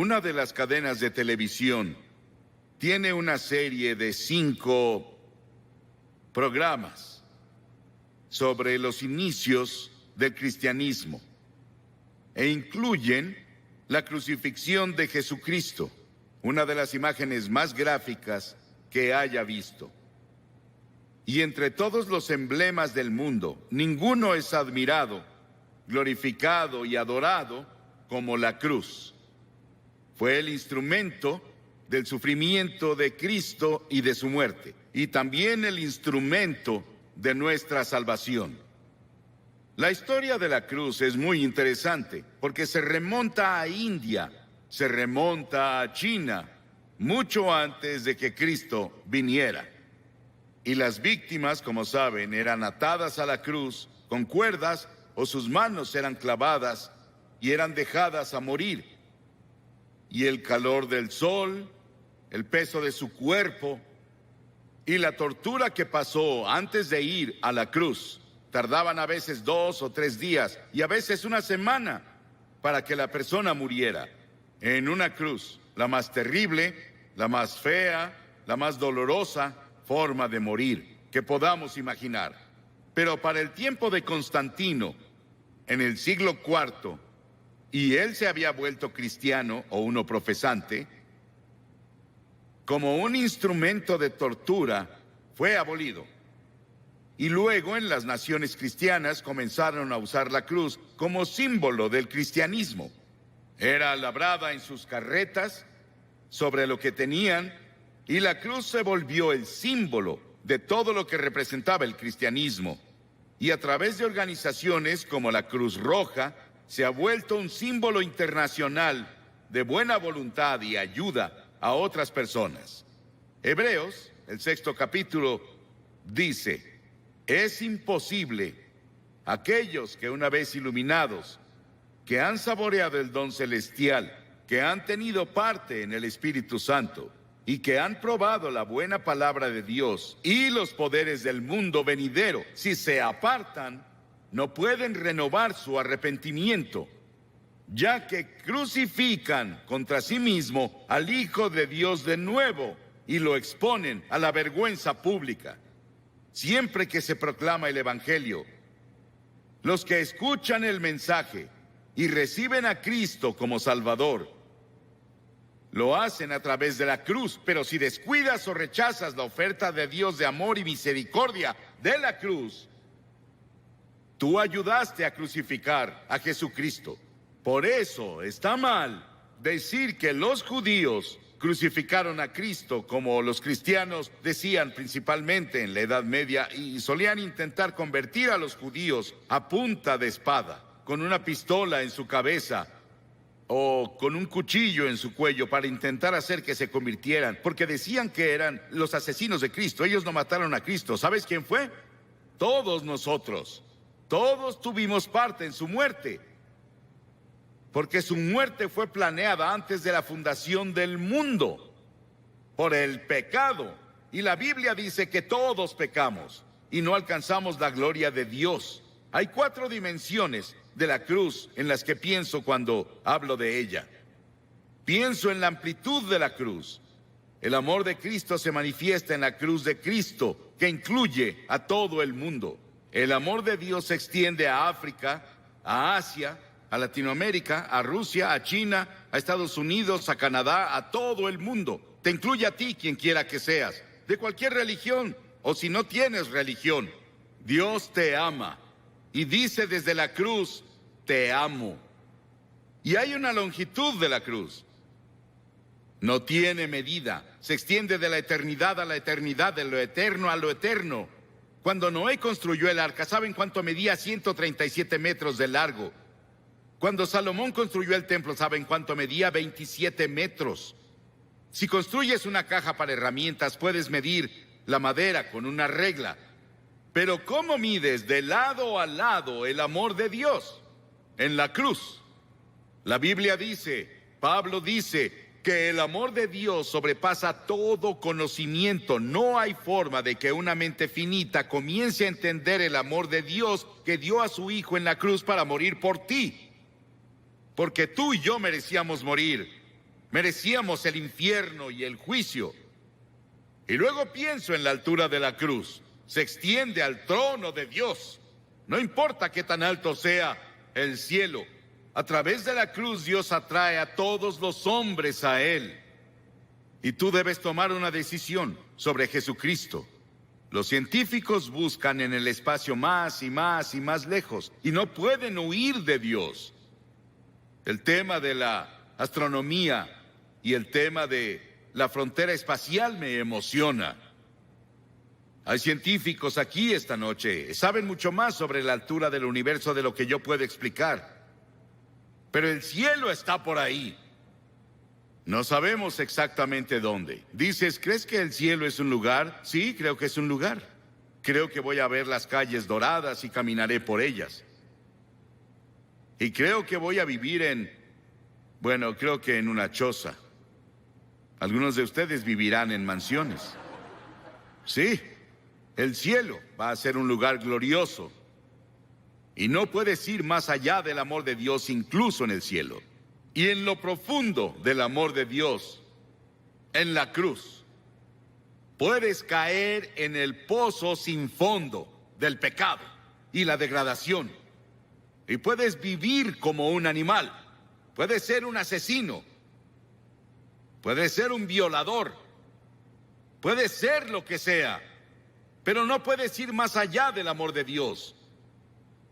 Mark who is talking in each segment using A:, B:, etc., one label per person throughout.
A: Una de las cadenas de televisión tiene una serie de 5 programas sobre los inicios del cristianismo e incluyen la crucifixión de Jesucristo, una de las imágenes más gráficas que haya visto. Y entre todos los emblemas del mundo, ninguno es admirado, glorificado y adorado como la cruz. Fue el instrumento del sufrimiento de Cristo y de su muerte, y también el instrumento de nuestra salvación. La historia de la cruz es muy interesante porque se remonta a India, se remonta a China, mucho antes de que Cristo viniera. Y las víctimas, como saben, eran atadas a la cruz con cuerdas o sus manos eran clavadas y eran dejadas a morir. Y el calor del sol, el peso de su cuerpo y la tortura que pasó antes de ir a la cruz tardaban a veces 2 o 3 días y a veces una semana para que la persona muriera en una cruz, la más terrible, la más fea, la más dolorosa forma de morir que podamos imaginar. Pero para el tiempo de Constantino, en el siglo IV, y él se había vuelto cristiano o uno profesante, como un instrumento de tortura, fue abolido. Y luego en las naciones cristianas comenzaron a usar la cruz como símbolo del cristianismo. Era labrada en sus carretas, sobre lo que tenían, y la cruz se volvió el símbolo de todo lo que representaba el cristianismo. Y a través de organizaciones como la Cruz Roja, se ha vuelto un símbolo internacional de buena voluntad y ayuda a otras personas. Hebreos, el 6º capítulo, dice: es imposible aquellos que una vez iluminados, que han saboreado el don celestial, que han tenido parte en el Espíritu Santo y que han probado la buena palabra de Dios y los poderes del mundo venidero, si se apartan, no pueden renovar su arrepentimiento, ya que crucifican contra sí mismo al Hijo de Dios de nuevo y lo exponen a la vergüenza pública. Siempre que se proclama el Evangelio, los que escuchan el mensaje y reciben a Cristo como Salvador, lo hacen a través de la cruz, pero si descuidas o rechazas la oferta de Dios de amor y misericordia de la cruz, tú ayudaste a crucificar a Jesucristo. Por eso está mal decir que los judíos crucificaron a Cristo, como los cristianos decían principalmente en la Edad Media, y solían intentar convertir a los judíos a punta de espada, con una pistola en su cabeza o con un cuchillo en su cuello para intentar hacer que se convirtieran, porque decían que eran los asesinos de Cristo. Ellos no mataron a Cristo. ¿Sabes quién fue? Todos nosotros. Todos tuvimos parte en su muerte, porque su muerte fue planeada antes de la fundación del mundo por el pecado. Y la Biblia dice que todos pecamos y no alcanzamos la gloria de Dios. Hay 4 dimensiones de la cruz en las que pienso cuando hablo de ella. Pienso en la amplitud de la cruz. El amor de Cristo se manifiesta en la cruz de Cristo, que incluye a todo el mundo. El amor de Dios se extiende a África, a Asia, a Latinoamérica, a Rusia, a China, a Estados Unidos, a Canadá, a todo el mundo. Te incluye a ti, quien quiera que seas, de cualquier religión, o si no tienes religión. Dios te ama y dice desde la cruz: te amo. Y hay una longitud de la cruz. No tiene medida. Se extiende de la eternidad a la eternidad, de lo eterno a lo eterno. Cuando Noé construyó el arca, ¿saben cuánto medía? 137 metros de largo. Cuando Salomón construyó el templo, ¿saben cuánto medía? 27 metros. Si construyes una caja para herramientas, puedes medir la madera con una regla. Pero ¿cómo mides de lado a lado el amor de Dios? En la cruz. La Biblia dice, Pablo dice, que el amor de Dios sobrepasa todo conocimiento. No hay forma de que una mente finita comience a entender el amor de Dios que dio a su Hijo en la cruz para morir por ti. Porque tú y yo merecíamos morir. Merecíamos el infierno y el juicio. Y luego pienso en la altura de la cruz. Se extiende al trono de Dios. No importa qué tan alto sea el cielo. A través de la cruz Dios atrae a todos los hombres a Él. Y tú debes tomar una decisión sobre Jesucristo. Los científicos buscan en el espacio más y más y más lejos y no pueden huir de Dios. El tema de la astronomía y el tema de la frontera espacial me emociona. Hay científicos aquí esta noche, saben mucho más sobre la altura del universo de lo que yo puedo explicar. Pero el cielo está por ahí. No sabemos exactamente dónde. Dices, ¿crees que el cielo es un lugar? Sí, creo que es un lugar. Creo que voy a ver las calles doradas y caminaré por ellas. Y creo que voy a vivir creo que en una choza. Algunos de ustedes vivirán en mansiones. Sí, el cielo va a ser un lugar glorioso. Y no puedes ir más allá del amor de Dios incluso en el cielo. Y en lo profundo del amor de Dios, en la cruz, puedes caer en el pozo sin fondo del pecado y la degradación. Y puedes vivir como un animal. Puedes ser un asesino. Puedes ser un violador. Puedes ser lo que sea. Pero no puedes ir más allá del amor de Dios.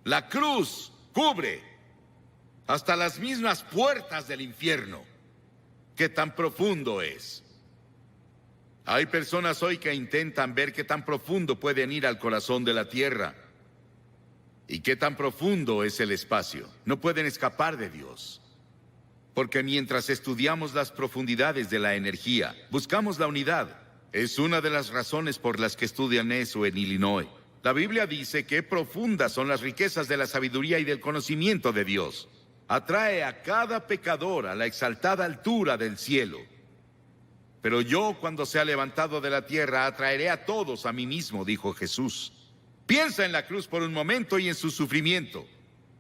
A: La cruz cubre hasta las mismas puertas del infierno. ¿Qué tan profundo es? Hay personas hoy que intentan ver qué tan profundo pueden ir al corazón de la tierra. ¿Y qué tan profundo es el espacio? No pueden escapar de Dios. Porque mientras estudiamos las profundidades de la energía, buscamos la unidad. Es una de las razones por las que estudian eso en Illinois. La Biblia dice que profundas son las riquezas de la sabiduría y del conocimiento de Dios. Atrae a cada pecador a la exaltada altura del cielo. Pero yo, cuando sea levantado de la tierra, atraeré a todos a mí mismo, dijo Jesús. Piensa en la cruz por un momento y en su sufrimiento,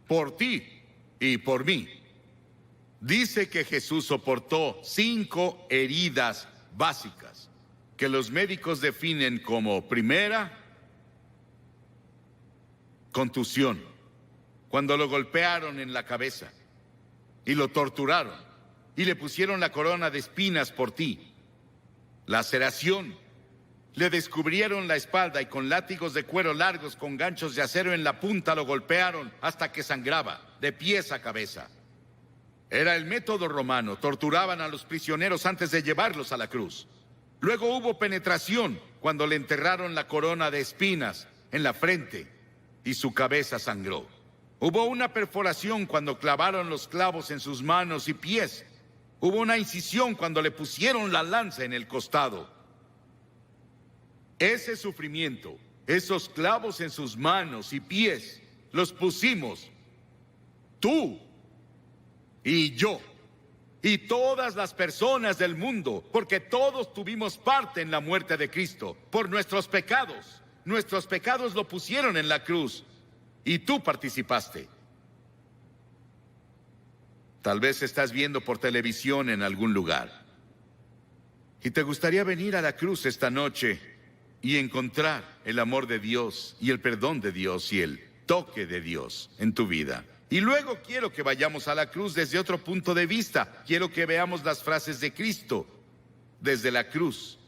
A: por ti y por mí. Dice que Jesús soportó 5 heridas básicas, que los médicos definen como: primera, contusión, cuando lo golpearon en la cabeza y lo torturaron y le pusieron la corona de espinas por ti. Laceración, le descubrieron la espalda y con látigos de cuero largos con ganchos de acero en la punta lo golpearon hasta que sangraba, de pies a cabeza. Era el método romano, torturaban a los prisioneros antes de llevarlos a la cruz. Luego hubo penetración cuando le enterraron la corona de espinas en la frente y su cabeza sangró. Hubo una perforación cuando clavaron los clavos en sus manos y pies. Hubo una incisión cuando le pusieron la lanza en el costado. Ese sufrimiento, esos clavos en sus manos y pies, los pusimos tú y yo y todas las personas del mundo, porque todos tuvimos parte en la muerte de Cristo por nuestros pecados. Nuestros pecados lo pusieron en la cruz y tú participaste. Tal vez estás viendo por televisión en algún lugar y te gustaría venir a la cruz esta noche y encontrar el amor de Dios y el perdón de Dios y el toque de Dios en tu vida. Y luego quiero que vayamos a la cruz desde otro punto de vista. Quiero que veamos las frases de Cristo desde la cruz.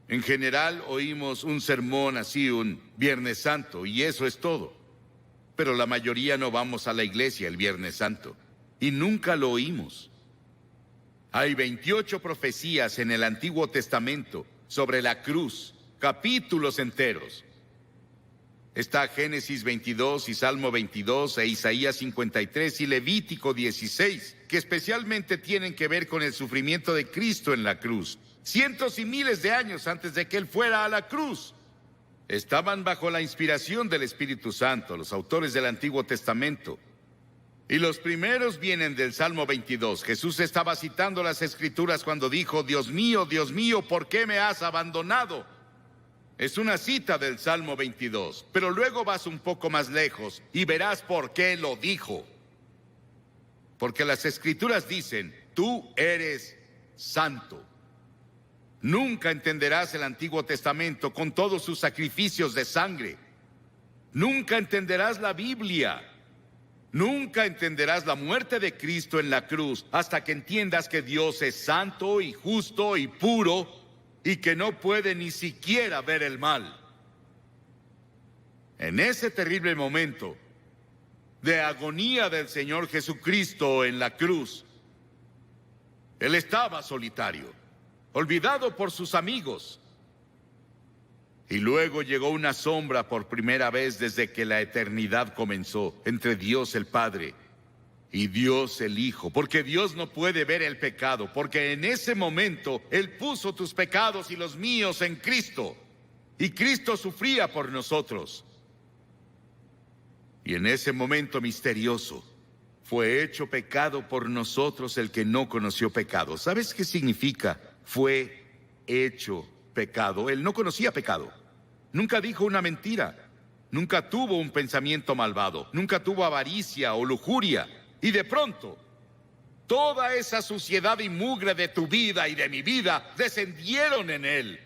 A: En general oímos un sermón así, un Viernes Santo, y eso es todo. Pero la mayoría no vamos a la iglesia el Viernes Santo, y nunca lo oímos. Hay 28 profecías en el Antiguo Testamento sobre la cruz, capítulos enteros. Está Génesis 22 y Salmo 22 e Isaías 53 y Levítico 16, que especialmente tienen que ver con el sufrimiento de Cristo en la cruz. Cientos y miles de años antes de que Él fuera a la cruz. Estaban bajo la inspiración del Espíritu Santo, los autores del Antiguo Testamento. Y los primeros vienen del Salmo 22. Jesús estaba citando las Escrituras cuando dijo: Dios mío, ¿por qué me has abandonado? Es una cita del Salmo 22, pero luego vas un poco más lejos y verás por qué lo dijo. Porque las Escrituras dicen: tú eres santo. Nunca entenderás el Antiguo Testamento con todos sus sacrificios de sangre. Nunca entenderás la Biblia. Nunca entenderás la muerte de Cristo en la cruz hasta que entiendas que Dios es santo y justo y puro y que no puede ni siquiera ver el mal. En ese terrible momento de agonía del Señor Jesucristo en la cruz, Él estaba solitario, olvidado por sus amigos. Y luego llegó una sombra por primera vez desde que la eternidad comenzó entre Dios el Padre y Dios el Hijo, porque Dios no puede ver el pecado, porque en ese momento Él puso tus pecados y los míos en Cristo, y Cristo sufría por nosotros. Y en ese momento misterioso fue hecho pecado por nosotros el que no conoció pecado. ¿Sabes qué significa? Fue hecho pecado. Él no conocía pecado. Nunca dijo una mentira. Nunca tuvo un pensamiento malvado. Nunca tuvo avaricia o lujuria. Y de pronto, toda esa suciedad y mugre de tu vida y de mi vida descendieron en Él.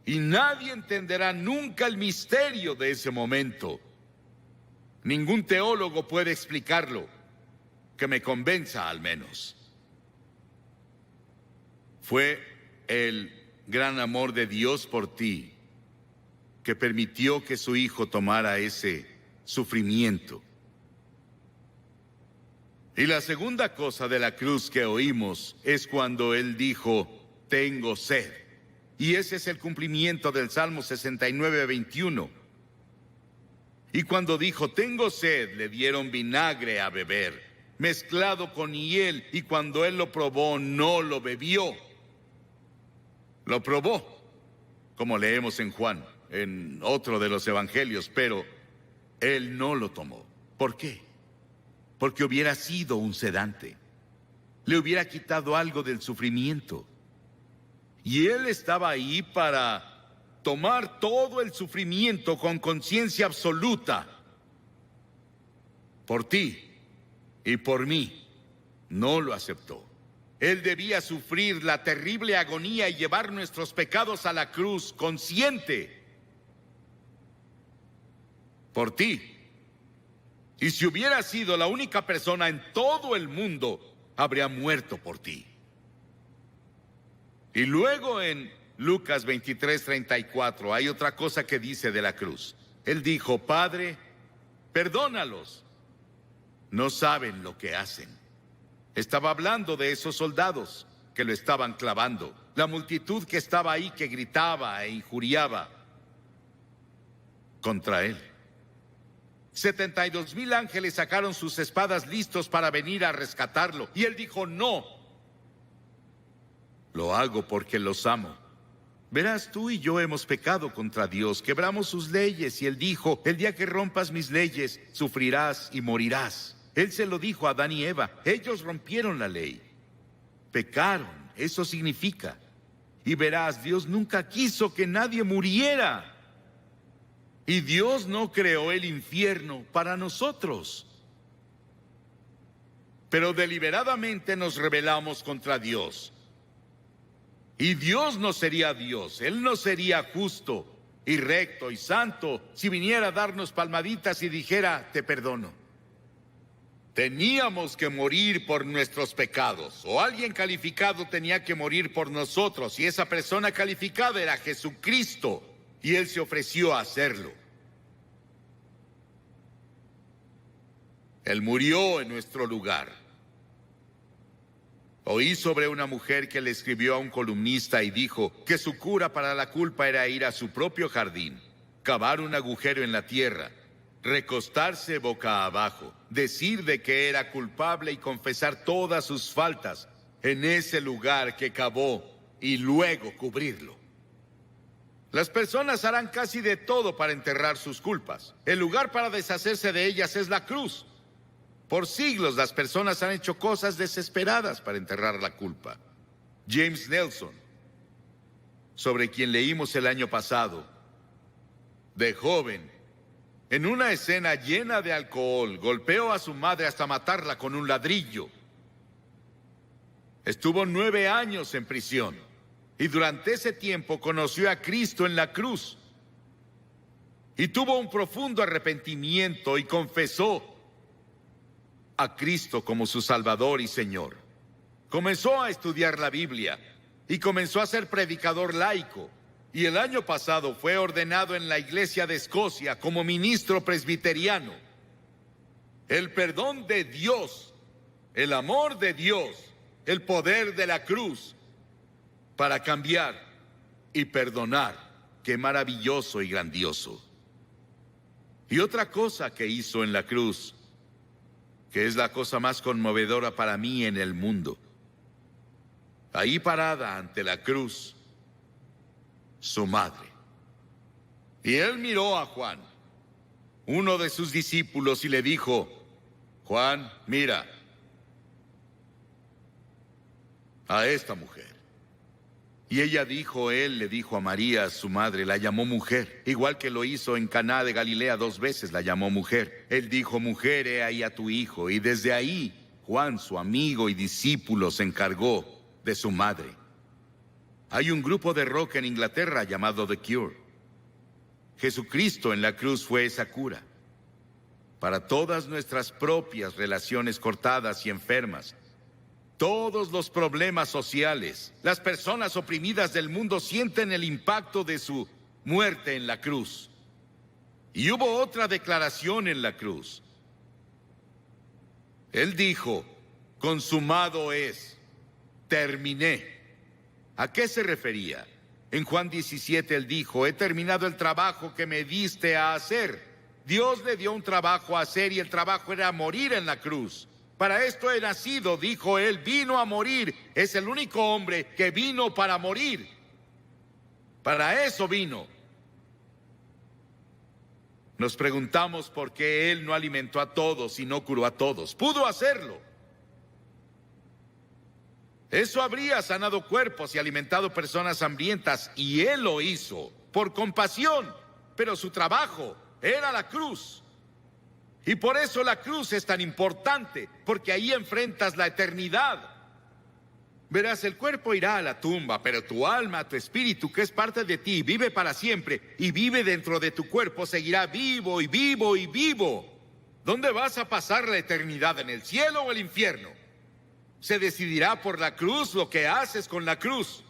A: Y nadie entenderá nunca el misterio de ese momento. Ningún teólogo puede explicarlo, que me convenza al menos. Fue el gran amor de Dios por ti que permitió que su Hijo tomara ese sufrimiento. Y la segunda cosa de la cruz que oímos es cuando Él dijo, tengo sed. Y ese es el cumplimiento del Salmo 69:21. Y cuando dijo, tengo sed, le dieron vinagre a beber, mezclado con hiel, y cuando Él lo probó, no lo bebió. Lo probó, como leemos en Juan, en otro de los evangelios, pero Él no lo tomó. ¿Por qué? Porque hubiera sido un sedante. Le hubiera quitado algo del sufrimiento. Y Él estaba ahí para tomar todo el sufrimiento con conciencia absoluta. Por ti y por mí. No lo aceptó. Él debía sufrir la terrible agonía y llevar nuestros pecados a la cruz, consciente. Por ti. Y si hubiera sido la única persona en todo el mundo, habría muerto por ti. Y luego en Lucas 23:34 hay otra cosa que dice de la cruz. Él dijo, Padre, perdónalos. No saben lo que hacen. Estaba hablando de esos soldados que lo estaban clavando. La multitud que estaba ahí que gritaba e injuriaba contra Él. 72,000 ángeles sacaron sus espadas listos para venir a rescatarlo. Y Él dijo, no. Lo hago porque los amo. Verás, tú y yo hemos pecado contra Dios, quebramos sus leyes, y Él dijo, el día que rompas mis leyes, sufrirás y morirás. Él se lo dijo a Adán y Eva, ellos rompieron la ley. Pecaron, eso significa. Y verás, Dios nunca quiso que nadie muriera. Y Dios no creó el infierno para nosotros. Pero deliberadamente nos rebelamos contra Dios. Y Dios no sería Dios, Él no sería justo y recto y santo si viniera a darnos palmaditas y dijera, te perdono. Teníamos que morir por nuestros pecados, o alguien calificado tenía que morir por nosotros, y esa persona calificada era Jesucristo, y Él se ofreció a hacerlo. Él murió en nuestro lugar. Oí sobre una mujer que le escribió a un columnista y dijo que su cura para la culpa era ir a su propio jardín, cavar un agujero en la tierra, recostarse boca abajo, decir de que era culpable y confesar todas sus faltas en ese lugar que cavó y luego cubrirlo. Las personas harán casi de todo para enterrar sus culpas. El lugar para deshacerse de ellas es la cruz. Por siglos las personas han hecho cosas desesperadas para enterrar la culpa. James Nelson, sobre quien leímos el año pasado, de joven, en una escena llena de alcohol, golpeó a su madre hasta matarla con un ladrillo. Estuvo 9 años en prisión y durante ese tiempo conoció a Cristo en la cruz. Y tuvo un profundo arrepentimiento y confesó a Cristo como su Salvador y Señor. Comenzó a estudiar la Biblia y comenzó a ser predicador laico. Y el año pasado fue ordenado en la Iglesia de Escocia como ministro presbiteriano. El perdón de Dios, el amor de Dios, el poder de la cruz para cambiar y perdonar. Qué maravilloso y grandioso. Y otra cosa que hizo en la cruz, que es la cosa más conmovedora para mí en el mundo. Ahí parada ante la cruz, su madre. Y él miró a Juan, uno de sus discípulos, y le dijo: Juan, mira a esta mujer. Y ella dijo, él le dijo a María, su madre, la llamó mujer, igual que lo hizo en Caná de Galilea 2 veces, la llamó mujer. Él dijo: mujer, he ahí a tu hijo. Y desde ahí, Juan, su amigo y discípulo, se encargó de su madre. Hay un grupo de rock en Inglaterra llamado The Cure. Jesucristo en la cruz fue esa cura para todas nuestras propias relaciones cortadas y enfermas. Todos los problemas sociales, las personas oprimidas del mundo sienten el impacto de su muerte en la cruz. Y hubo otra declaración en la cruz. Él dijo: consumado es, terminé. ¿A qué se refería? En Juan 17 él dijo: he terminado el trabajo que me diste a hacer. Dios le dio un trabajo a hacer y el trabajo era morir en la cruz. Para esto he nacido, dijo él, vino a morir. Es el único hombre que vino para morir. Para eso vino. Nos preguntamos por qué él no alimentó a todos y no curó a todos. Pudo hacerlo. Eso habría sanado cuerpos y alimentado personas hambrientas, y él lo hizo por compasión, pero su trabajo era la cruz. Y por eso la cruz es tan importante, porque ahí enfrentas la eternidad. Verás, el cuerpo irá a la tumba, pero tu alma, tu espíritu, que es parte de ti, vive para siempre, y vive dentro de tu cuerpo, seguirá vivo y vivo y vivo. ¿Dónde vas a pasar la eternidad? ¿En el cielo o el infierno? Se decidirá por la cruz lo que haces con la cruz.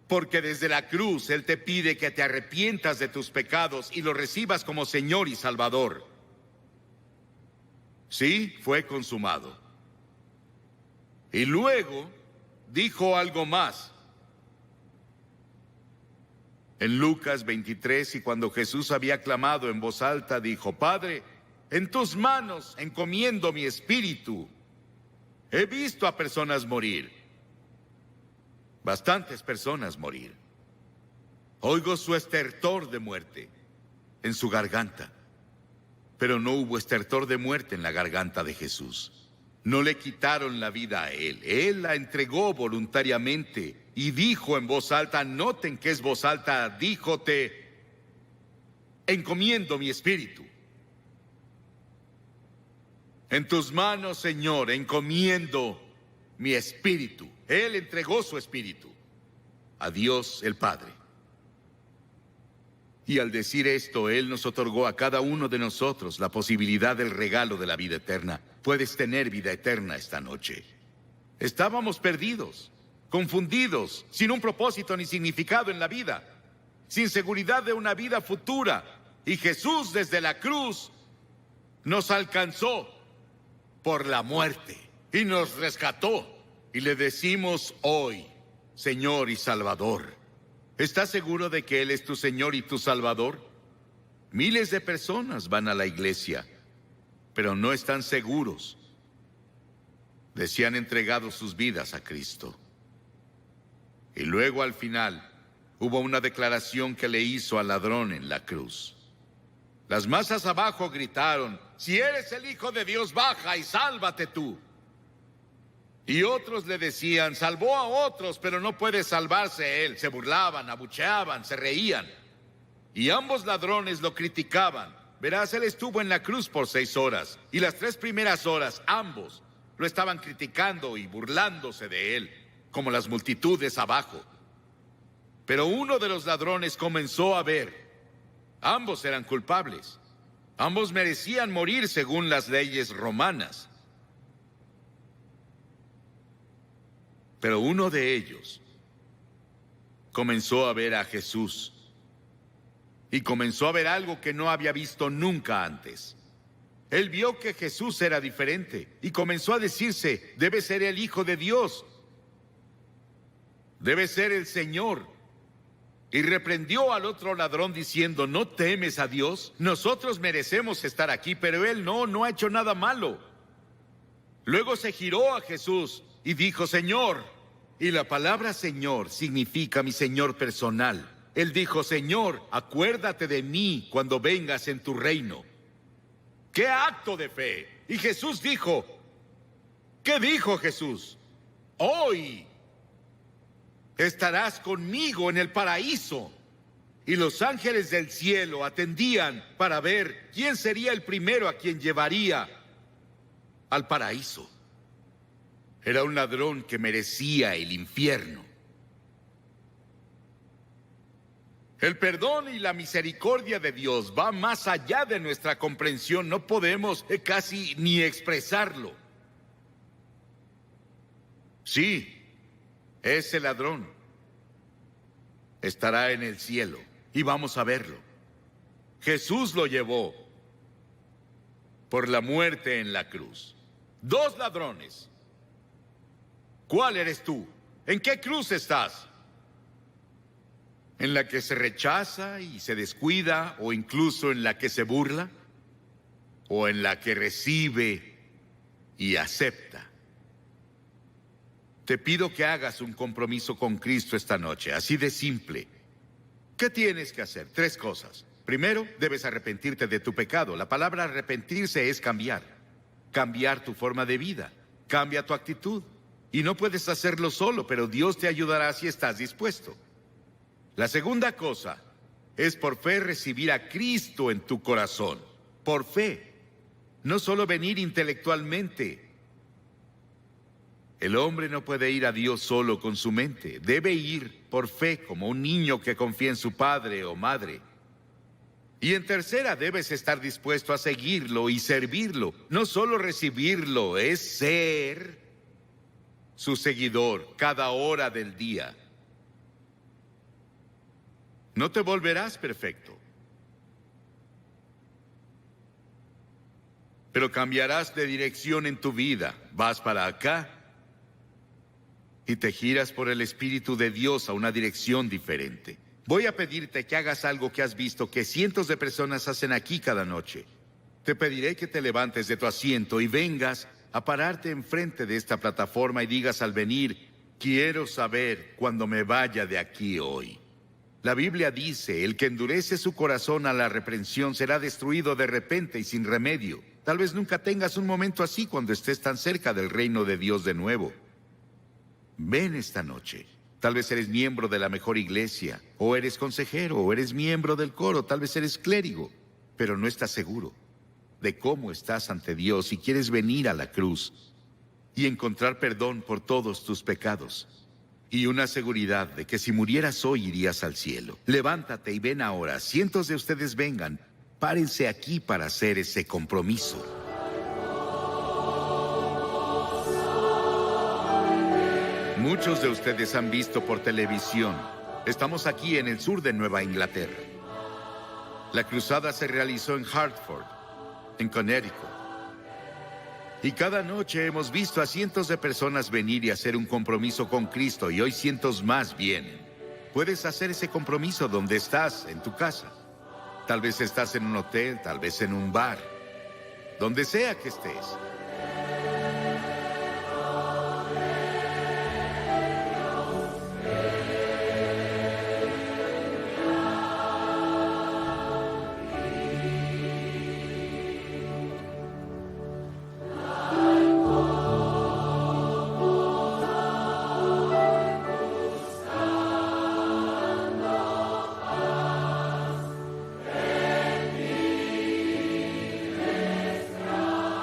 A: Porque desde la cruz Él te pide que te arrepientas de tus pecados y lo recibas como Señor y Salvador. Sí, fue consumado. Y luego dijo algo más. En Lucas 23, y cuando Jesús había clamado en voz alta, dijo: Padre, en tus manos encomiendo mi espíritu. He visto a personas morir, bastantes personas morir. Oigo su estertor de muerte en su garganta. Pero no hubo estertor de muerte en la garganta de Jesús. No le quitaron la vida a él. Él la entregó voluntariamente y dijo en voz alta, noten que es voz alta, dijo: te encomiendo mi espíritu. En tus manos, Señor, encomiendo mi espíritu. Él entregó su espíritu a Dios el Padre. Y al decir esto, Él nos otorgó a cada uno de nosotros la posibilidad del regalo de la vida eterna. Puedes tener vida eterna esta noche. Estábamos perdidos, confundidos, sin un propósito ni significado en la vida, sin seguridad de una vida futura. Y Jesús desde la cruz nos alcanzó por la muerte y nos rescató. Y le decimos hoy: Señor y Salvador. ¿Estás seguro de que Él es tu Señor y tu Salvador? Miles de personas van a la iglesia, pero no están seguros de si han entregado sus vidas a Cristo. Y luego al final hubo una declaración que le hizo al ladrón en la cruz. Las masas abajo gritaron: si eres el Hijo de Dios, baja y sálvate tú. Y otros le decían: salvó a otros, pero no puede salvarse él. Se burlaban, abucheaban, se reían. Y ambos ladrones lo criticaban. Verás, él estuvo en la cruz por 6 horas. Y las 3 primeras horas, ambos Lo estaban criticando y burlándose de él, como las multitudes abajo. Pero uno de los ladrones comenzó a ver. Ambos eran culpables. Ambos merecían morir según las leyes romanas. Pero uno de ellos comenzó a ver a Jesús. Y comenzó a ver algo que no había visto nunca antes. Él vio que Jesús era diferente y comenzó a decirse: debe ser el Hijo de Dios. Debe ser el Señor. Y reprendió al otro ladrón diciendo: ¿no temes a Dios? Nosotros merecemos estar aquí, pero él no ha hecho nada malo. Luego se giró a Jesús y dijo: Señor. Y la palabra Señor significa mi Señor personal. Él dijo: Señor, acuérdate de mí cuando vengas en tu reino. ¡Qué acto de fe! Y Jesús dijo, ¿qué dijo Jesús? Hoy estarás conmigo en el paraíso. Y los ángeles del cielo atendían para ver quién sería el primero a quien llevaría al paraíso. Era un ladrón que merecía el infierno. El perdón y la misericordia de Dios va más allá de nuestra comprensión. No podemos casi ni expresarlo. Sí, ese ladrón estará en el cielo y vamos a verlo. Jesús lo llevó por la muerte en la cruz. Dos ladrones. ¿Cuál eres tú? ¿En qué cruz estás? ¿En la que se rechaza y se descuida, o incluso en la que se burla? ¿O en la que recibe y acepta? Te pido que hagas un compromiso con Cristo esta noche, así de simple. ¿Qué tienes que hacer? 3 cosas. Primero, debes arrepentirte de tu pecado. La palabra arrepentirse es cambiar. Cambiar tu forma de vida. Cambia tu actitud. Y no puedes hacerlo solo, pero Dios te ayudará si estás dispuesto. La segunda cosa es por fe recibir a Cristo en tu corazón. Por fe. No solo venir intelectualmente. El hombre no puede ir a Dios solo con su mente. Debe ir por fe, como un niño que confía en su padre o madre. Y en tercera, debes estar dispuesto a seguirlo y servirlo. No solo recibirlo, es ser su seguidor cada hora del día. No te volverás perfecto, pero cambiarás de dirección en tu vida. Vas para acá y te giras por el Espíritu de Dios a una dirección diferente. Voy a pedirte que hagas algo que has visto que cientos de personas hacen aquí cada noche. Te pediré que te levantes de tu asiento y vengas a pararte enfrente de esta plataforma y digas al venir: quiero saber cuando me vaya de aquí hoy. La Biblia dice: el que endurece su corazón a la reprensión será destruido de repente y sin remedio. Tal vez nunca tengas un momento así cuando estés tan cerca del reino de Dios de nuevo. Ven esta noche. Tal vez eres miembro de la mejor iglesia, o eres consejero, o eres miembro del coro, tal vez eres clérigo, pero no estás seguro de cómo estás ante Dios y quieres venir a la cruz y encontrar perdón por todos tus pecados. Y una seguridad de que si murieras hoy irías al cielo. Levántate y ven ahora. Cientos de ustedes vengan. Párense aquí para hacer ese compromiso. Muchos de ustedes han visto por televisión. Estamos aquí en el sur de Nueva Inglaterra. La cruzada se realizó en Hartford, en Connecticut. Y cada noche hemos visto a cientos de personas venir y hacer un compromiso con Cristo, y hoy cientos más vienen. Puedes hacer ese compromiso donde estás, en tu casa. Tal vez estás en un hotel, tal vez en un bar. Donde sea que estés.